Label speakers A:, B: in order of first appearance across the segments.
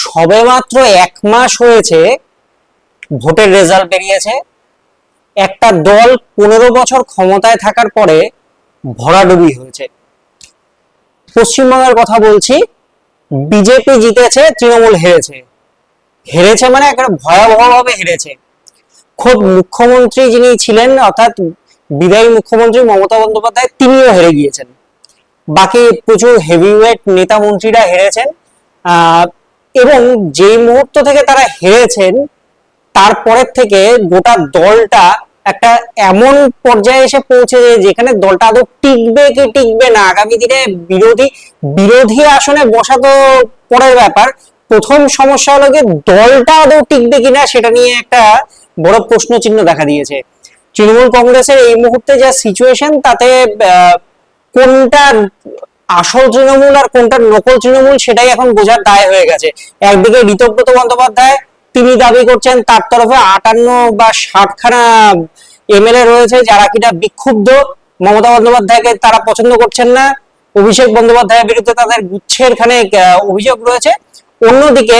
A: সবেমাত্র 1 মাস হয়েছে ভোটের রেজাল্ট বেরিয়েছে। একটা দল 15 বছর ক্ষমতায় থাকার পরে ভরাডুবি হয়েছে। পশ্চিমবঙ্গের কথা বলছি, বিজেপি জিতেছে, তৃণমূল হেরেছে। হেরেছে মানে একটা ভয়াবহভাবে হেরেছে। খোদ মুখ্যমন্ত্রী যিনি ছিলেন, অর্থাৎ বিদায়ী মুখ্যমন্ত্রী মমতা বন্দ্যোপাধ্যায়, তিনিও হেরে গিয়েছেন। বাকি প্রচুর হেভিওয়েট নেতা মন্ত্রীরা হেরেছেন। এবং যেই মুহূর্ত থেকে তারা হেরেছেন তারপরের থেকে গোটা দলটা একটা এমন পর্যায়ে এসে পৌঁছেছে যেখানে দলটা আদৌ টিকবে কি টিকবে না, আগামী দিনে বিরোধী আসনে বসা তো পরের ব্যাপার, প্রথম সমস্যা হলো যে দলটা আদৌ টিকবে কিনা সেটা নিয়ে একটা বড় প্রশ্ন চিহ্ন দেখা দিয়েছে। তৃণমূল কংগ্রেসের এই মুহূর্তে যা সিচুয়েশন, তাতে কোনটা আসল তৃণমূল আর কোনটা নকল তৃণমূল সেটাই এখন বোঝার দায় হয়ে গেছে। একদিকে ঋতব্রত বন্দ্যোপাধ্যায়, তিনি দাবি করছেন তার তরফে 58 বা 60 খানা এমএলএ রয়েছে যারা কিনা বিক্ষুব্ধ, মমতা বন্দ্যোপাধ্যায়কে তারা পছন্দ করছেন না, অভিষেক বন্দ্যোপাধ্যায়ের বিরুদ্ধে তাদের গুচ্ছের খানেক অভিযোগ রয়েছে। অন্যদিকে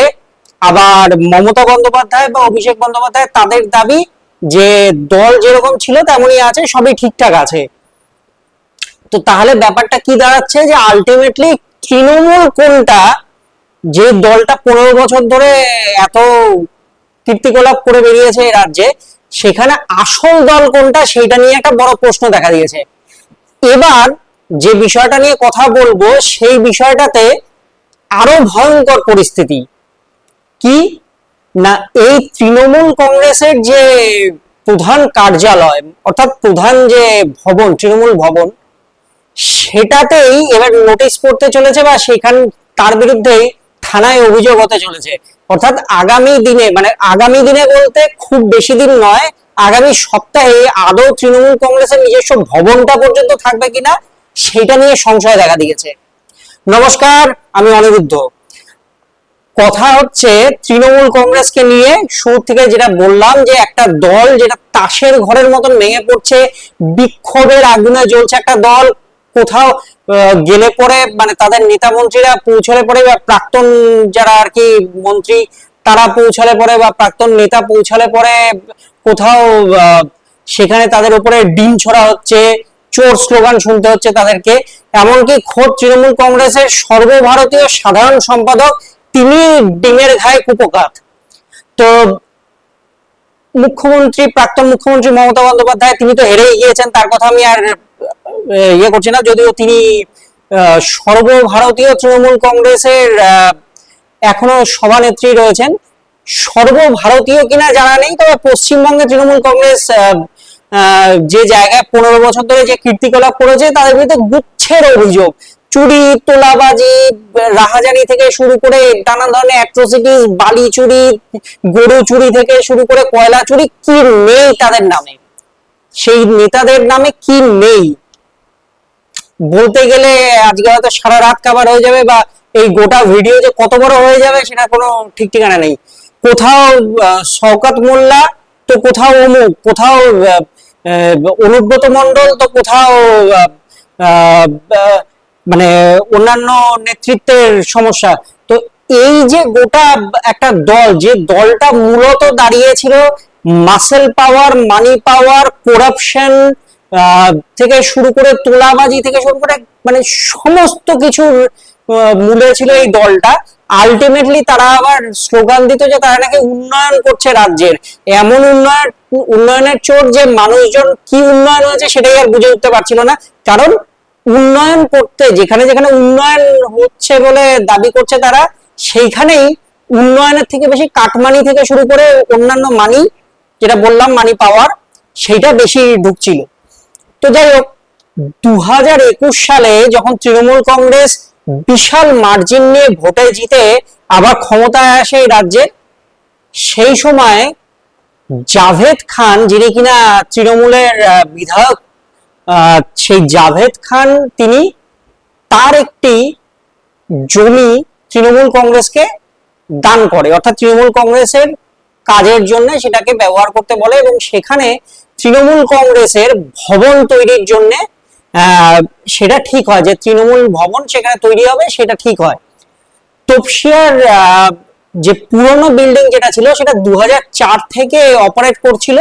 A: আবার মমতা বন্দ্যোপাধ্যায় বা অভিষেক বন্দ্যোপাধ্যায় তাদের দাবি যে দল যেরকম ছিল তেমনই আছে, সবই ঠিকঠাক আছে। তো তাহলে ব্যাপারটা কি দাঁড়াচ্ছে যে আলটিমেটলি তৃণমূল কোনটা, যে দলটা 15 বছর ধরে এত কীর্তিকলাপ করে বেরিয়েছে এই রাজ্যে, সেখানে আসল দল কোনটা সেটা নিয়ে একটা বড় প্রশ্ন দেখা দিয়েছে। এবার যে বিষয়টা নিয়ে কথা বলবো সেই বিষয়টাতে আরো ভয়ঙ্কর পরিস্থিতি কি না, এই তৃণমূল কংগ্রেসের যে প্রধান কার্যালয়, অর্থাৎ প্রধান যে ভবন, তৃণমূল ভবন, সেটাতেই এবার নোটিশ পড়তে চলেছে বা সেখান তার বিরুদ্ধেই থানায় অভিযোগ হতে চলেছে। অর্থাৎ আগামী দিনে, মানে আগামী দিনে বলতে খুব বেশি দিন নয়, আগামী সপ্তাহে আদৌ তৃণমূল কংগ্রেসের নিজস্ব ভবনটা পর্যন্ত থাকবে কিনা সেটা নিয়ে সংশয় দেখা দিয়েছে। নমস্কার, আমি অনিরুদ্ধ। কথা হচ্ছে তৃণমূল কংগ্রেসকে নিয়ে শুরু থেকে যেটা বললাম, যে একটা দল যেটা তাসের ঘরের মতন ভেঙে পড়ছে, বিক্ষোভের আগুনে জ্বলছে একটা দল। কোথাও গেলে পরে মানে তাদের নেতা মন্ত্রীরা পৌঁছলে পরে, বা প্রাক্তন যারা আর কি মন্ত্রী তারা পৌঁছলে পরে, বা প্রাক্তন নেতা পৌঁছলে পরে কোথাও সেখানে তাদের উপরে ডিম ছড়া হচ্ছে, চোর স্লোগান শুনতে হচ্ছে তাদেরকে। এমনকি খোদ তৃণমূল কংগ্রেসের সর্বভারতীয় সাধারণ সম্পাদক তিনি ডিমের ঘায়ে কুপোকাত। তো মুখ্যমন্ত্রী, প্রাক্তন মুখ্যমন্ত্রী মমতা বন্দ্যোপাধ্যায়, তিনি তো হেরেই গিয়েছেন, তার কথা আমি আর করছি না, যদিও তিনি সর্বভারতীয় তৃণমূল কংগ্রেসের এখনো সভানেত্রী রয়েছেন। সর্বভারতীয় কিনা জানা নেই, তবে পশ্চিমবঙ্গে তৃণমূল কংগ্রেস যে জায়গায় 15 বছর ধরে যে কীর্তিকলাপ করেছে, তাদের বিরুদ্ধে গুচ্ছের অভিযোগ, চুরি, তোলাবাজি, রাহাজানি থেকে শুরু করে নানা ধরনের অ্যাট্রোসিটিস, বালি চুরি, গরু চুরি থেকে শুরু করে কয়লা চুরি, কি নেই তাদের নামে, সেই নেতাদের নামে কি নেই বলতে গেলে আজকে হয়তো সারা রাত কাভার হয়ে যাবে, বা এই গোটা ভিডিও যে কত বড় হয়ে যাবে সেটা কোনো ঠিক ঠিকানা নেই। কোথাও শওকত মোল্লা, তো কোথাও অমুক, কোথাও অনুব্রত মণ্ডল, তো কোথাও মানে অন্যান্য নেতৃত্বের সমস্যা। তো এই যে গোটা একটা দল, যে দলটা মূলত দাঁড়িয়েছিল মাসেল পাওয়ার, মানি পাওয়ার, করাপশন থেকে শুরু করে তোলাবাজি থেকে শুরু করে মানে সমস্ত কিছুর মূলে ছিল এই দলটা। আলটিমেটলি তারা আবার স্লোগান দিত যে তারা নাকি উন্নয়ন করছে রাজ্যের, এমন উন্নয়নের চোর যে মানুষজন কি উন্নয়ন হয়েছে সেটাই আর বুঝে উঠতে পারছিল না। কারণ উন্নয়ন করতে যেখানে যেখানে উন্নয়ন হচ্ছে বলে দাবি করছে তারা, সেইখানেই উন্নয়নের থেকে বেশি কাটমানি থেকে শুরু করে অন্যান্য মানি, যেটা বললাম মানি পাওয়ার, সেইটা বেশি ঢুকছিল। তো যাই হোক, 2021 সালে যখন তৃণমূল কংগ্রেস বিশাল মার্জিন নিয়ে ভোটে জিতে আবার ক্ষমতায় আসে এই রাজ্যে, সেই সময় জাভেদ খান, যিনি কিনা তৃণমূলের বিধায়ক, সেই জাভেদ খান তিনি তার একটি জমি তৃণমূল কংগ্রেসকে দান করে, অর্থাৎ তৃণমূল কংগ্রেসের কাজের জন্য সেটাকে ব্যবহার করতে বলে, এবং সেখানে তৃণমূল কংগ্রেসের ভবন তৈরির জন্য সেটা ঠিক হয়, যে তৃণমূল ভবন সেখানে তৈরি হবে, সেটা ঠিক হয়। তপসিয়ার যে পুরনো বিল্ডিং যেটা ছিল সেটা 2004 থেকে অপারেট করছিল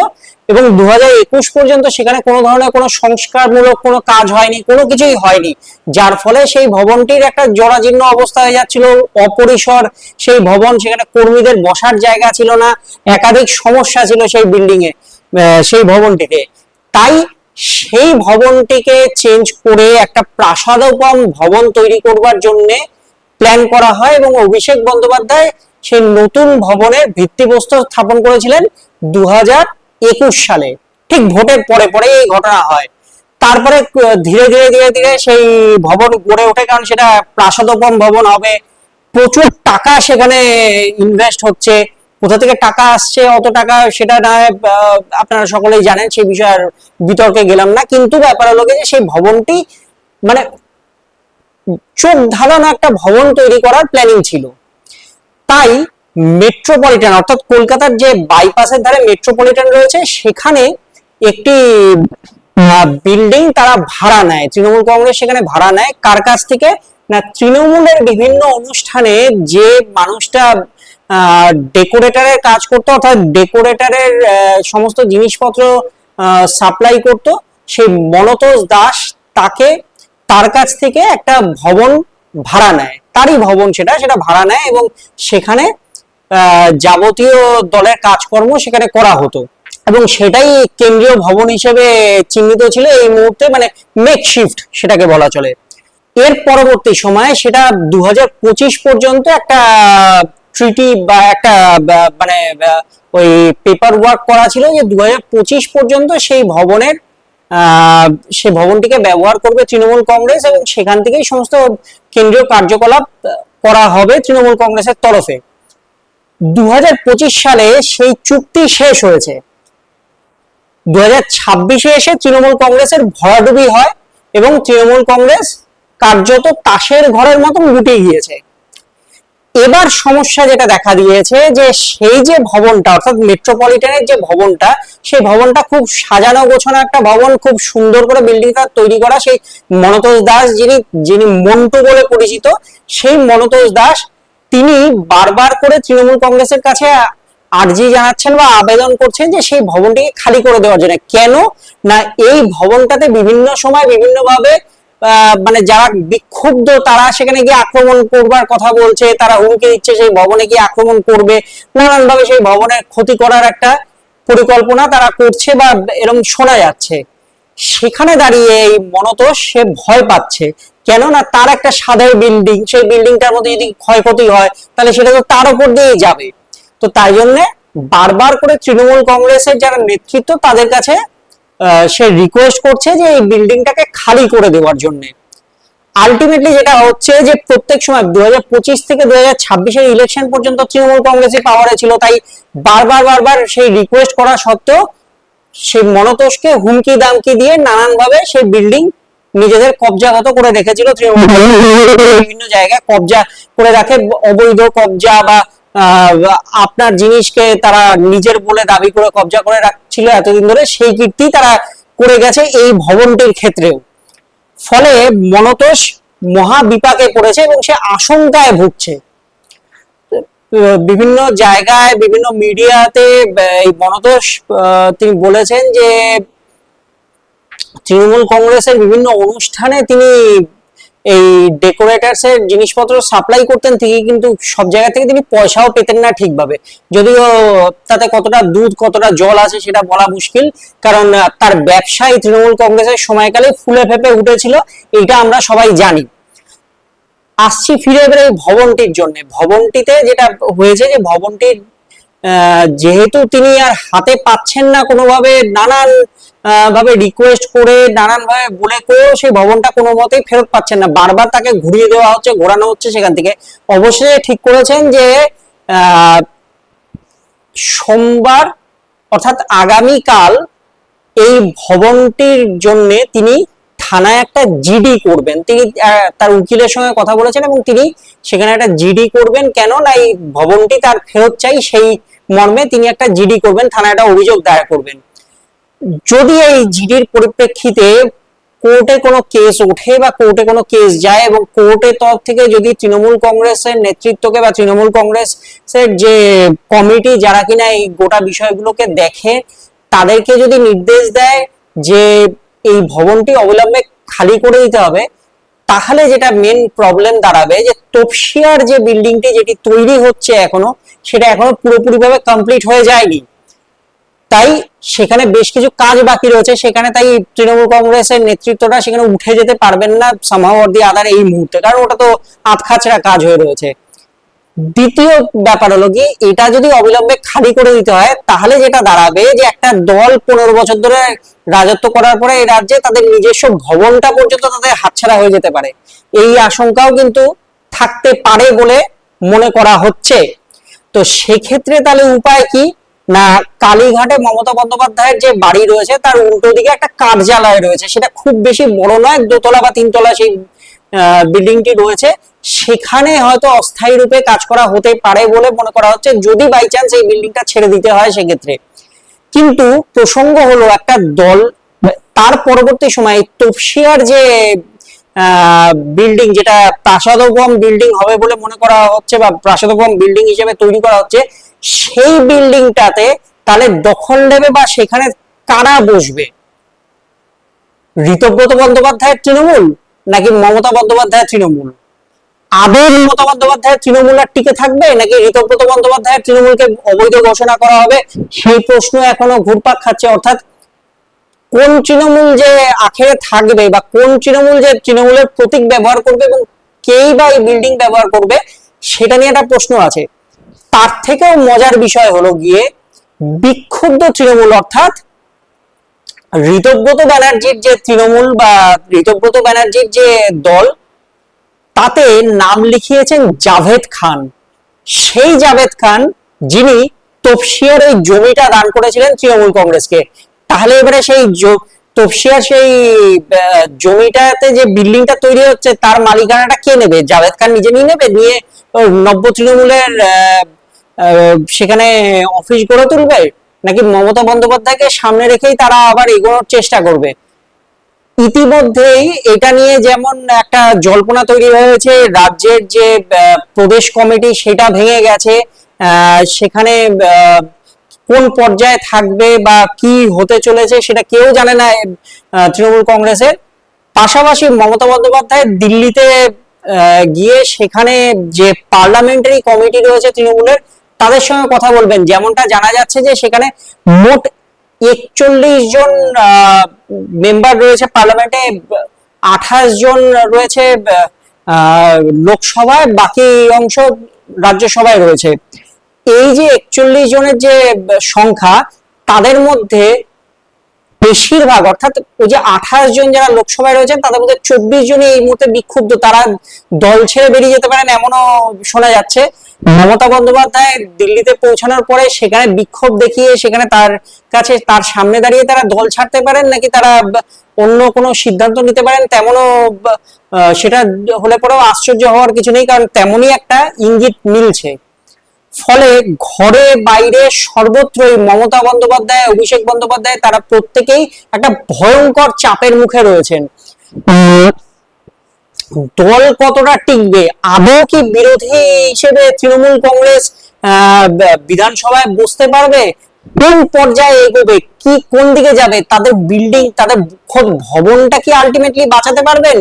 A: এবং 2021 পর্যন্ত সেখানে কোনো ধরনের কোনো সংস্কারমূলক কোনো কাজ হয়নি, কোনো কিছুই হয়নি, যার ফলে সেই ভবনটির একটা জরাজীর্ণ অবস্থা হয়ে যাচ্ছিল, অপরিসর সেই ভবন, সেখানে কর্মীদের বসার জায়গা ছিল না, একাধিক সমস্যা ছিল সেই বিল্ডিং এ, সেই ভবনটিতে। তাই সেই ভবনটিকে চেঞ্জ করে একটা প্রাসাদোপম ভবন তৈরি করবার জন্য প্ল্যান করা হয় এবং অভিষেক বন্দ্যোপাধ্যায় সেই নতুন ভবনের ভিত্তিপ্রস্তর স্থাপন করেছিলেন 2021 সালে, ঠিক ভোটের পরে পরে এই ঘটনা হয়। তারপরে ধীরে ধীরে ধীরে ধীরে সেই ভবন গড়ে ওঠে, কারণ সেটা প্রাসাদোপম ভবন হবে, প্রচুর টাকা সেখানে ইনভেস্ট হচ্ছে। কোথা থেকে টাকা আসছে, অত টাকা সেটা না আপনারা সকলেই জানেন, সেই বিষয়ে আর বিতর্কে গেলাম না। কিন্তু ব্যাপার হলো যে সেই ভবনটি মানে চোখ ধাঁধানো একটা ভবন তৈরি করার প্ল্যানিং ছিল। তাই মেট্রোপলিটন অর্থাৎ কলকাতার যে বাইপাসের ধারে মেট্রোপলিটন রয়েছে, সেখানে একটি বিল্ডিং তারা ভাড়া নেয়, তৃণমূল কংগ্রেস সেখানে ভাড়া নেয়। কার কাছ থেকে? না, তৃণমূলের বিভিন্ন অনুষ্ঠানে যে মানুষটা ডেকোরেটরের কাজ করতো, অর্থাৎ ডেকোরেটরের সমস্ত জিনিসপত্র সাপ্লাই করতো, সেই মনতোষ দাস তার কাছ থেকে একটা ভবন ভাড়া নেয়, তারই ভবন সেটা ভাড়া নেয় এবং সেখানে যাবতীয় দলের কাজকর্ম সেখানে করা হতো এবং সেটাই কেন্দ্রীয় ভবন হিসেবে চিহ্নিত ছিল এই মুহূর্তে, মানে মেকশিফট সেটাকে বলা চলে। এর পরবর্তী সময়ে সেটা 2025 পর্যন্ত একটা ট্রিটি বা একটা মানে ওই পেপার ওয়ার্ক করা ছিল যে 2025 পর্যন্ত সেই ভবনটিকে ব্যবহার করবে তৃণমূল কংগ্রেস এবং সেখান থেকেই সমস্ত কেন্দ্রীয় কার্যকলাপ করা হবে তৃণমূল কংগ্রেসের তরফে। 2025 সালে সেই চুক্তি শেষ হয়েছে, 2026-এ এসে তৃণমূল কংগ্রেসের ভরাডুবি হয় এবং তৃণমূল কংগ্রেস কার্যত তাসের ঘরের মতন লুটে গিয়েছে। এবার সমস্যা যেটা দেখা দিয়েছে যে সেই যে ভবনটা অর্থাৎ মেট্রোপলিটনের যে ভবনটা, সেই ভবনটা খুব সাজানো গোছানো একটা ভবন, খুব সুন্দর করে বিল্ডিংটা তৈরি করা। সেই মনতোষ দাস যিনি মন্টু বলে পরিচিত, সেই মনতোষ দাস তিনি বারবার করে তৃণমূল কংগ্রেসের কাছে আর্জি জানাচ্ছেন বা আবেদন করছেন যে সেই ভবনটিকে খালি করে দেওয়ার জন্য। কেন না, এই ভবনটাতে বিভিন্ন সময় বিভিন্নভাবে মানে যারা বিক্ষুব্ধ তারা সেখানে গিয়ে আক্রমণ করবার কথা বলছে, তারা হুমকি দিচ্ছে সেই ভবনে গিয়ে আক্রমণ করবে, নানানভাবে সেই ভবনের ক্ষতি করার একটা পরিকল্পনা তারা করছে বা এরকম শোনা যাচ্ছে। সেখানে দাঁড়িয়ে এই মনতোষ সে ভয় পাচ্ছে, কেন না তার একটা সাধারণ বিল্ডিং, সেই বিল্ডিংটার মধ্যে যদি ক্ষয়ক্ষতি হয় তাহলে সেটা তো তার উপর দিয়েই যাবে। তো তাই জন্য বারবার করে তৃণমূল কংগ্রেসের যারা নেতৃত্ব তাদের কাছে সে রিকোয়েস্ট করছে যে এই বিল্ডিংটাকে খালি করে দেওয়ার জন্য। আলটিমেটলি যেটা হচ্ছে যে প্রত্যেক সময় 2025 থেকে 2026-এর ইলেকশন পর্যন্ত তৃণমূল কংগ্রেসের পাওয়ারে ছিল, তাই বারবার সেই রিকোয়েস্ট করা সত্ত্বেও সেই মনতোষকে হুমকি দামকি দিয়ে নানানভাবে সেই বিল্ডিং নিজেদের কবজাগত করে রেখেছিল তৃণমূল। বিভিন্ন জায়গায় কবজা করে রাখে, অবৈধ কবজা বা আপনার জিনিসকে তারা নিজের বলে দাবি করে কবজা করে রাখছিল এতদিন ধরে, সেই কীর্তি তারা করে গেছে এই ভবনটির ক্ষেত্রেও। ফলে মনতোষ মহা বিপাকে পড়েছে এবং সে আশঙ্কায় ভুগছে। বিভিন্ন জায়গায় বিভিন্ন মিডিয়াতে এই মনতোষ তিনি বলেছেন যে তৃণমূল কংগ্রেসের বিভিন্ন অনুষ্ঠানে তিনি এই ডেকোরেটার্স এর জিনিসপত্র সাপ্লাই করতেন ঠিকই, কিন্তু সব জায়গা থেকে তিনি পয়সাও পেতেন না ঠিকভাবে। যদিও তাতে কতটা দুধ কতটা জল আছে সেটা বলা মুশকিল, কারণ তার ব্যবসায় তৃণমূল কংগ্রেসের সময়কালে ফুলে ফেপে উঠেছিল, এটা আমরা সবাই জানি। আসছি ফিরে এবার এই ভবনটির জন্য। ভবনটিতে যেটা হয়েছে যে ভবনটির যেহেতু তিনি আর হাতে পাচ্ছেন না কোনোভাবে, নানান ভাবে রিকোয়েস্ট করে নানান ভাবে বলে করেও সেই ভবনটা কোনো মতেই ফেরত পাচ্ছেন না, বারবার তাকে ঘুরিয়ে দেওয়া হচ্ছে, ঘোরানো হচ্ছে সেখান থেকে। অবশেষে ঠিক করেছেন যে সোমবার অর্থাৎ আগামীকাল এই ভবনটির জন্য তিনি থানায় একটা জিডি করবেন। তিনি তার উকিলের সঙ্গে কথা বলেছেন এবং তিনি সেখানে একটা জিডি করবেন। কেন না, এই ভবনটি তার ফেরত চাই, সেই মর্মে তিনি একটা জিডি করবেন, থানায় একটা অভিযোগ দায়ের করবেন। যদি এই জিডির পরিপ্রেক্ষিতে কোর্টে কোনো কেস ওঠে বা কোর্টে কোনো কেস যায় এবং কোর্টের তরফ থেকে যদি তৃণমূল কংগ্রেসের নেতৃত্বকে বা তৃণমূল কংগ্রেসের যে কমিটি যারা কিনা এই গোটা বিষয়গুলোকে দেখে তাদেরকে যদি নির্দেশ দেয় যে এই ভবনটি অবিলম্বে খালি করে দিতে হবে, তাহলে যেটা মেন প্রবলেম দাঁড়াবে যে তপসিয়ার যে বিল্ডিংটি যেটি তৈরি হচ্ছে এখনো, সেটা এখনো পুরোপুরিভাবে কমপ্লিট হয়ে যায়নি। তাই সেখানে বেশ কিছু কাজ বাকি রয়েছে, সেখানে তাই তৃণমূল কংগ্রেসের নেতৃত্বটা সেখানে উঠে যেতে পারবেন না সামহাউ অর দি আদার এই মুহূর্তে, কারণ ওটা তো আধখাচড়া কাজ হয়ে রয়েছে। দ্বিতীয় ব্যাপার হলো কি, এটা যদি অবিলম্বে খালি করে দিতে হয় তাহলে যেটা দাঁড়াবে যে একটা দল 15 বছর ধরে রাজত্ব করার পরে এই রাজ্যে তাদের নিজস্ব ভবনটা পর্যন্ত তাদের হাতছাড়া হয়ে যেতে পারে, এই আশঙ্কাও কিন্তু থাকতে পারে বলে মনে করা হচ্ছে। তো সেক্ষেত্রে তাহলে উপায় কি না, কালীঘাটে মমতা বন্দ্যোপাধ্যায়ের যে বাড়ি রয়েছে তার উল্টো দিকে একটা কার্যালয় রয়েছে, সেটা খুব বেশি বড় নয়, 2 তলা বা 3 তলা সেই বিল্ডিংটি রয়েছে, সেখানে হয়তো অস্থায়ী রূপে কাজ করা হতে পারে বলে মনে করা হচ্ছে, যদি বাই চান্স এই বিল্ডিংটা ছেড়ে দিতে হয় সেক্ষেত্রে। কিন্তু প্রসঙ্গ হলো একটা দল তার পরবর্তী সময় তপসিয়ার যে বিল্ডিং, যেটা প্রাসাদোপম বিল্ডিং হবে বলে মনে করা হচ্ছে বা প্রাসাদোপম বিল্ডিং হিসেবে তৈরি করা হচ্ছে, সেই বিল্ডিংটাতে তাহলে দখল নেবে বা সেখানে কারা বসবে? ঋতব্রত বন্দ্যোপাধ্যায়ের তৃণমূল নাকি মমতা বন্দ্যোপাধ্যায়ের তৃণমূল? আদৌ মমতা বন্দ্যোপাধ্যায়ের তৃণমূল আর টিকে থাকবে নাকি ঋতব্রত বন্দ্যোপাধ্যায়ের তৃণমূলকে অবৈধ ঘোষণা করা হবে, সেই প্রশ্ন এখনো ঘুরপাক খাচ্ছে। অর্থাৎ কোন তৃণমূল যে আখেরে থাকবে বা কোন তৃণমূল যে তৃণমূলের প্রতীক ব্যবহার করবে এবং কেই বা এই বিল্ডিং ব্যবহার করবে, সেটা নিয়ে একটা প্রশ্ন আছে। তার থেকেও মজার বিষয় হলো গিয়ে বিক্ষুব্ধ তৃণমূল, অর্থাৎ ঋতব্রত ব্যানার্জির যে তৃণমূল বা ঋতব্রত ব্যানার্জির যে দল, তাতে নাম লিখিয়েছেন জাভেদ খান। সেই জাভেদ খান যিনি তপসিয়ার ওই জমিটা দান করেছিলেন তৃণমূল কংগ্রেসকে। তাহলে এবারে সেই তপসিয়ার সেই জমিটাতে যে বিল্ডিংটা তৈরি হচ্ছে তার মালিকানাটা কে নেবে? জাভেদ খান নিজে নিয়ে নেবে, নিয়ে নব্য তৃণমূলের সেখানে অফিস গড়ে তুলবে, নাকি মমতা বন্দ্যোপাধ্যায়কে সামনে রেখেই তারা আবার এগোনোর চেষ্টা করবে? ইতিমধ্যেই এটা নিয়ে যেমন একটা জল্পনা তৈরি হয়েছে, রাজ্যের যে প্রদেশ কমিটি সেটা ভেঙে গেছে, সেখানে কোন পর্যায়ে থাকবে বা কি হতে চলেছে সেটা কেউ জানে না তৃণমূল কংগ্রেসের। পাশাপাশি মমতা বন্দ্যোপাধ্যায় দিল্লিতে গিয়ে সেখানে যে পার্লামেন্টারি কমিটি রয়েছে তৃণমূলের, তাদের সঙ্গে কথা বলবেন। যেমনটা জানা যাচ্ছে যে সেখানে মোট 41 জন মেম্বার রয়েছে পার্লামেন্টে, 28 জন রয়েছে লোকসভায়, বাকি অংশ রাজ্যসভায় রয়েছে। এই যে 41 জনের যে সংখ্যা, তাদের মধ্যে বেশিরভাগ অর্থাৎ ওই যে 28 জন যারা লোকসভায় রয়েছেন তাদের মধ্যে 24 জনই এই মুহূর্তে বিক্ষুব্ধ, তারা দল ছেড়ে বেরিয়ে যেতে পারেন এমনও শোনা যাচ্ছে। মমতা বন্দ্যোপাধ্যায় দিল্লিতে পৌঁছানোর পরে সেখানে বিক্ষোভ দেখিয়ে সেখানে তার কাছে তার সামনে দাঁড়িয়ে তারা দল ছাড়তে পারেন, নাকি তারা অন্য কোনো সিদ্ধান্ত নিতে পারেন, তেমনও সেটা হলে পরেও আশ্চর্য হওয়ার কিছু নেই, কারণ তেমনই একটা ইঙ্গিত মিলছে। ফলে ঘরে বাইরে সর্বত্রই মমতা বন্দ্যোপাধ্যায়, অভিষেক বন্দ্যোপাধ্যায় তারা প্রত্যেকেই একটা ভয়ঙ্কর চাপের মুখে রয়েছেন। দল কতটা টিকবে, আদৌ কি বিরোধী হিসেবে তৃণমূল কংগ্রেস বিধানসভায় বসতে পারবে, কোন পর্যায়ে এগোবে, কি কোন দিকে যাবে, তাদের বিল্ডিং তাদের ভবনটা কি আলটিমেটলি বাঁচাতে পারবেন,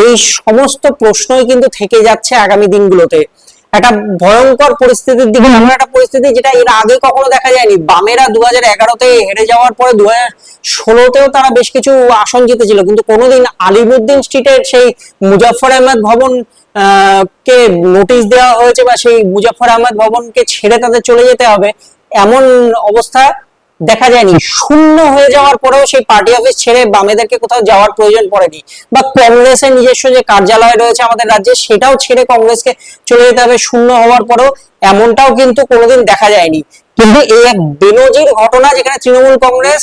A: এই সমস্ত প্রশ্নই কিন্তু থেকে যাচ্ছে আগামী দিনগুলোতে। একটা ভয়ঙ্কর পরিস্থিতির দিকে এমন একটা পরিস্থিতি যেটা এর আগে কখনো দেখা যায়নি। বামেরা 2011-তে হেরে যাওয়ার পরে 2016-তেও তারা বেশ কিছু আসন জিতেছিল, কিন্তু কোনোদিন আলিমুদ্দিন স্ট্রিটের সেই মুজাফফর আহমেদ ভবন কে নোটিশ দেওয়া হয়েছে বা সেই মুজাফফর আহমেদ ভবনকে ছেড়ে তাদের চলে যেতে হবে এমন অবস্থা দেখা যায়নি। শূন্য হয়ে যাওয়ার পরেও সেই পার্টি অফিস ছেড়ে বামেদেরকে কোথাও যাওয়ার প্রয়োজন পড়েনি, বা কংগ্রেসের নিজস্ব যে কার্যালয় রয়েছে আমাদের রাজ্যে সেটাও ছেড়ে কংগ্রেসকে চলে যেতে হবে শূন্য হওয়ার পরেও, এমনটাও কিন্তু কোনোদিন দেখা যায়নি। কিন্তু এই এক বেনজির ঘটনা যেখানে তৃণমূল কংগ্রেস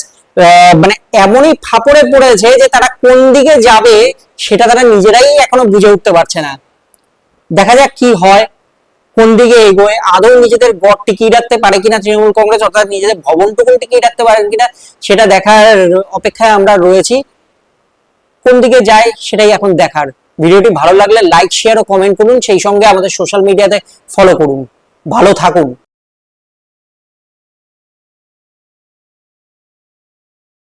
A: মানে এমনই ফাপড়ে পড়েছে যে তারা কোন দিকে যাবে সেটা তারা নিজেরাই এখনো বুঝে উঠতে পারছে না। দেখা যাক কি হয়, কোন দিকে এগোয়, আদৌ নিজেদের গড় টিকিয়ে রাখতে পারে কিনা তৃণমূল কংগ্রেস, অর্থাৎ নিজেদের ভবনটুকু টিকিয়ে রাখতে পারেন কিনা সেটা দেখার অপেক্ষায় আমরা রয়েছি। কোন দিকে যায় সেটাই এখন দেখার। ভিডিওটি ভালো লাগলে লাইক, শেয়ার ও কমেন্ট করুন, সেই সঙ্গে আমাদের সোশ্যাল মিডিয়াতে ফলো করুন। ভালো থাকুন।